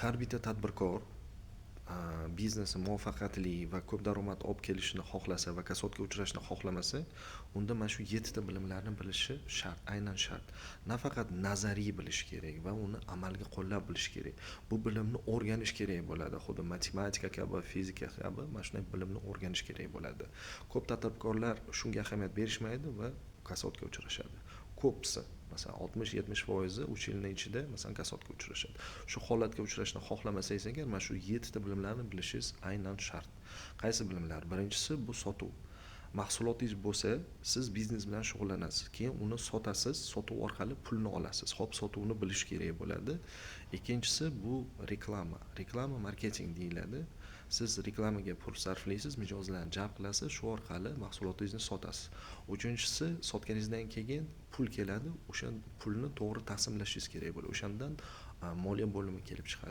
har bitta tadbirkor biznesi muvaffaqiyatli va ko'p daromad olib kelishni xohlasa va kasodga uchrashni xohlamasa, unda mana shu 7 ta bilimlarni bilishi shart, aynan shart. Nafaqat nazariy bilish kerak va uni amalga qo'llab bilish kerak. Bu bilimni o'rganish kerak bo'ladi. Xuddi matematika kabi, fizika kabi mana shunday bilimni o'rganish kerak bo'ladi. Ko'p tadbirkorlar shunga ahamiyat berishmaydi va kasodga uchrashadi. Ko'psi, masalan 60-70% 3 yilning ichida masalan kasodga uchrashadi. Shu holatga uchrashni xohlamasangiz agar mana shu 7 ta bilimlarni bilishingiz aynan shart. Qaysi bilimlar? Birinchisi bu sotuv. Mahsulotingiz bo'lsa, siz biznes bilan shug'ullanasiz. Keyin uni sotasiz, sotuv orqali pulni olasiz. Xo'p, sotuvni bilish kerak bo'ladi. Ikkinchisi bu reklama. Reklama marketing deyiladi. Siz reklamaga pul sarflaysiz, mijozlarni jalb qilasiz, shu orqali mahsulotingizni sotasiz. Uchinchisi, sotganingizdan keyin pul keladi, o'sha pulni to'g'ri taqsimlashingiz kerak bo'ladi. O'shandan moliya bo'limi kelib chiqadi.